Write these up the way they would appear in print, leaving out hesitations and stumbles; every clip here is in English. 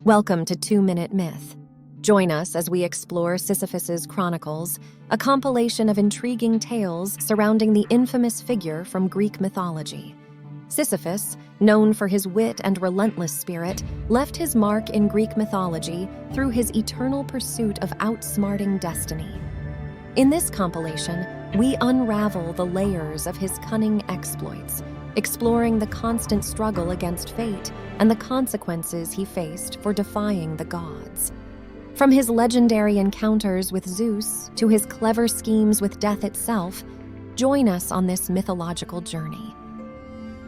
Welcome to 2-Minute Myth. Join us as we explore Sisyphus Chronicles, a compilation of intriguing tales surrounding the infamous figure from Greek mythology. Sisyphus, known for his wit and relentless spirit, left his mark in Greek mythology through his eternal pursuit of outsmarting destiny. In this compilation, we unravel the layers of his cunning exploits, exploring the constant struggle against fate and the consequences he faced for defying the gods. From his legendary encounters with Zeus to his clever schemes with death itself, join us on this mythological journey.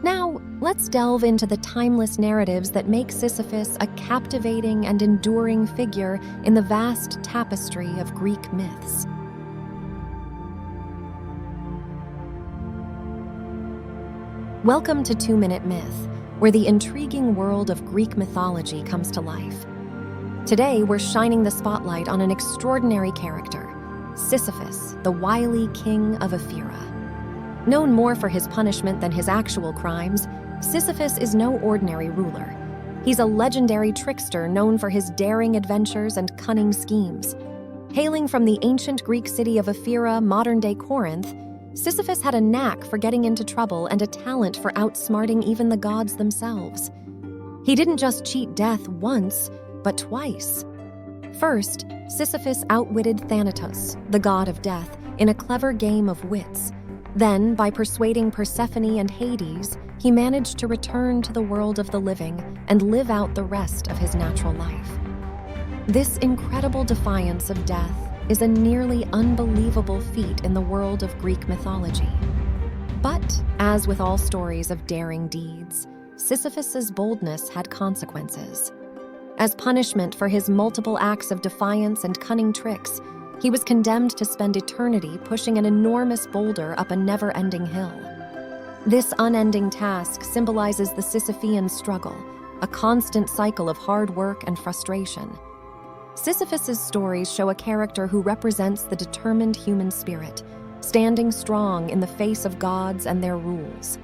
Now, let's delve into the timeless narratives that make Sisyphus a captivating and enduring figure in the vast tapestry of Greek myths. Welcome to 2-Minute Myth, where the intriguing world of Greek mythology comes to life. Today, we're shining the spotlight on an extraordinary character, Sisyphus, the wily king of Ephyra. Known more for his punishment than his actual crimes, Sisyphus is no ordinary ruler. He's a legendary trickster known for his daring adventures and cunning schemes. Hailing from the ancient Greek city of Ephyra, modern-day Corinth, Sisyphus had a knack for getting into trouble and a talent for outsmarting even the gods themselves. He didn't just cheat death once, but twice. First, Sisyphus outwitted Thanatos, the god of death, in a clever game of wits. Then, by persuading Persephone and Hades, he managed to return to the world of the living and live out the rest of his natural life. This incredible defiance of death is a nearly unbelievable feat in the world of Greek mythology. But, as with all stories of daring deeds, Sisyphus's boldness had consequences. As punishment for his multiple acts of defiance and cunning tricks, he was condemned to spend eternity pushing an enormous boulder up a never-ending hill. This unending task symbolizes the Sisyphean struggle, a constant cycle of hard work and frustration. Sisyphus's stories show a character who represents the determined human spirit, standing strong in the face of gods and their rules.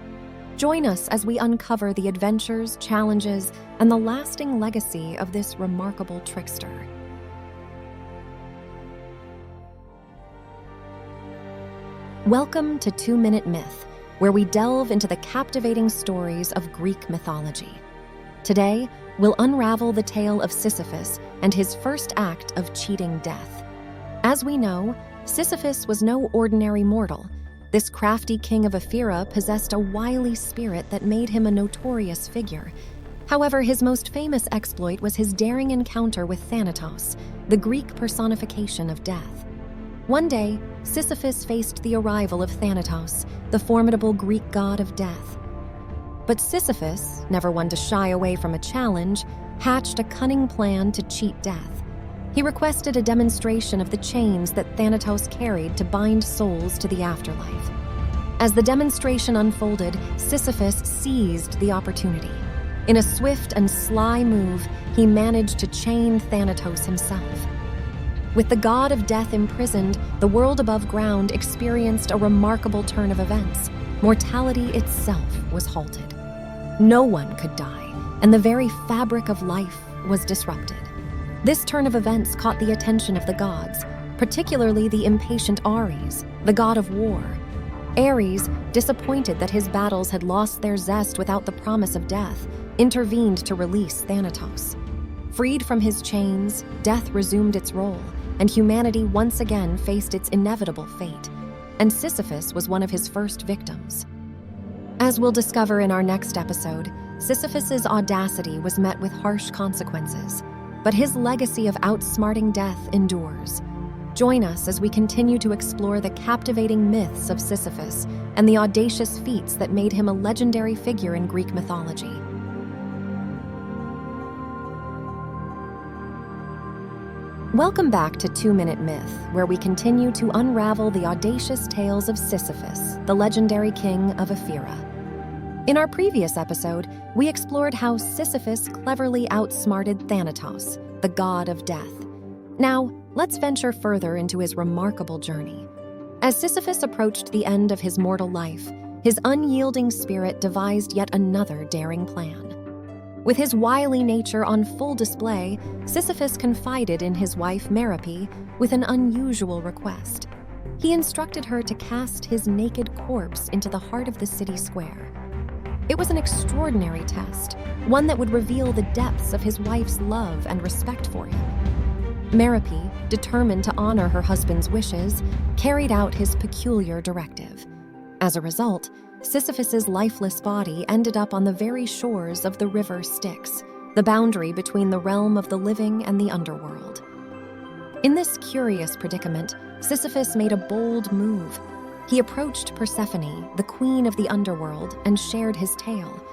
Join us as we uncover the adventures, challenges, and the lasting legacy of this remarkable trickster. Welcome to 2-Minute Myth, where we delve into the captivating stories of Greek mythology. Today, we'll unravel the tale of Sisyphus and his first act of cheating death. As we know, Sisyphus was no ordinary mortal. This crafty king of Ephyra possessed a wily spirit that made him a notorious figure. However, his most famous exploit was his daring encounter with Thanatos, the Greek personification of death. One day, Sisyphus faced the arrival of Thanatos, the formidable Greek god of death. But Sisyphus, never one to shy away from a challenge, hatched a cunning plan to cheat death. He requested a demonstration of the chains that Thanatos carried to bind souls to the afterlife. As the demonstration unfolded, Sisyphus seized the opportunity. In a swift and sly move, he managed to chain Thanatos himself. With the god of death imprisoned, the world above ground experienced a remarkable turn of events. Mortality itself was halted. No one could die, and the very fabric of life was disrupted. This turn of events caught the attention of the gods, particularly the impatient Ares, the god of war. Ares, disappointed that his battles had lost their zest without the promise of death, intervened to release Thanatos. Freed from his chains, death resumed its role, and humanity once again faced its inevitable fate. And Sisyphus was one of his first victims. As we'll discover in our next episode, Sisyphus's audacity was met with harsh consequences, but his legacy of outsmarting death endures. Join us as we continue to explore the captivating myths of Sisyphus and the audacious feats that made him a legendary figure in Greek mythology. Welcome back to 2-Minute Myth, where we continue to unravel the audacious tales of Sisyphus, the legendary king of Ephyra. In our previous episode, we explored how Sisyphus cleverly outsmarted Thanatos, the god of death. Now, let's venture further into his remarkable journey. As Sisyphus approached the end of his mortal life, his unyielding spirit devised yet another daring plan. With his wily nature on full display, Sisyphus confided in his wife Merope with an unusual request. He instructed her to cast his naked corpse into the heart of the city square. It was an extraordinary test, one that would reveal the depths of his wife's love and respect for him. Merope, determined to honor her husband's wishes, carried out his peculiar directive. As a result, Sisyphus's lifeless body ended up on the very shores of the river Styx, the boundary between the realm of the living and the underworld. In this curious predicament, Sisyphus made a bold move. He approached Persephone, the queen of the underworld, and shared his tale.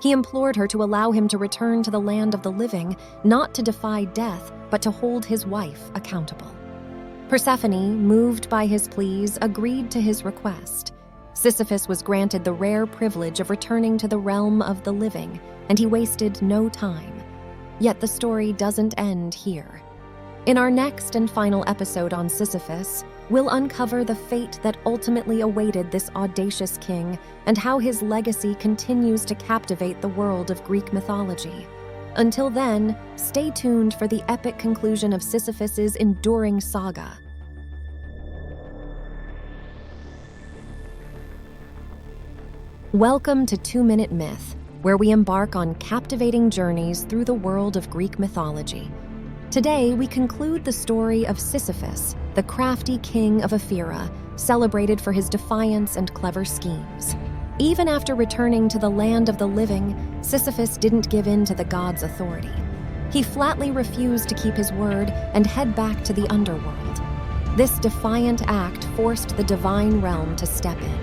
He implored her to allow him to return to the land of the living, not to defy death, but to hold his wife accountable. Persephone, moved by his pleas, agreed to his request. Sisyphus was granted the rare privilege of returning to the realm of the living, and he wasted no time. Yet the story doesn't end here. In our next and final episode on Sisyphus, we'll uncover the fate that ultimately awaited this audacious king and how his legacy continues to captivate the world of Greek mythology. Until then, stay tuned for the epic conclusion of Sisyphus's enduring saga. Welcome to 2-Minute Myth, where we embark on captivating journeys through the world of Greek mythology. Today, we conclude the story of Sisyphus, the crafty king of Ephyra, celebrated for his defiance and clever schemes. Even after returning to the land of the living, Sisyphus didn't give in to the gods' authority. He flatly refused to keep his word and head back to the underworld. This defiant act forced the divine realm to step in.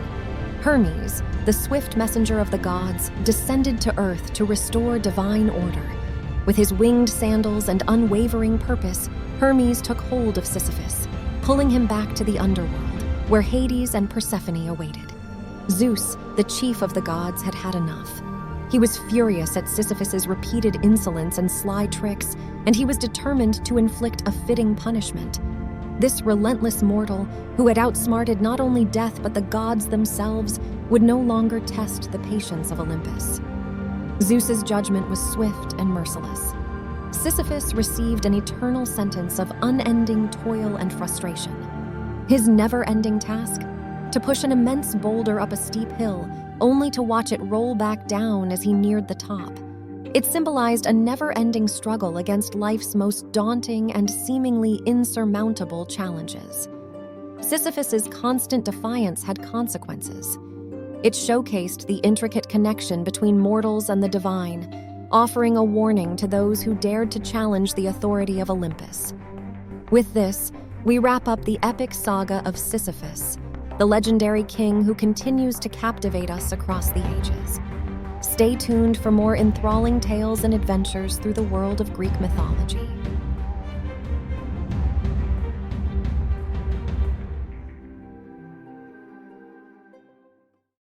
Hermes, the swift messenger of the gods, descended to earth to restore divine order. With his winged sandals and unwavering purpose, Hermes took hold of Sisyphus, pulling him back to the underworld, where Hades and Persephone awaited. Zeus, the chief of the gods, had had enough. He was furious at Sisyphus's repeated insolence and sly tricks, and he was determined to inflict a fitting punishment. This relentless mortal, who had outsmarted not only death but the gods themselves, would no longer test the patience of Olympus. Zeus's judgment was swift and merciless. Sisyphus received an eternal sentence of unending toil and frustration. His never-ending task? To push an immense boulder up a steep hill, only to watch it roll back down as he neared the top. It symbolized a never-ending struggle against life's most daunting and seemingly insurmountable challenges. Sisyphus's constant defiance had consequences. It showcased the intricate connection between mortals and the divine, offering a warning to those who dared to challenge the authority of Olympus. With this, we wrap up the epic saga of Sisyphus, the legendary king who continues to captivate us across the ages. Stay tuned for more enthralling tales and adventures through the world of Greek mythology.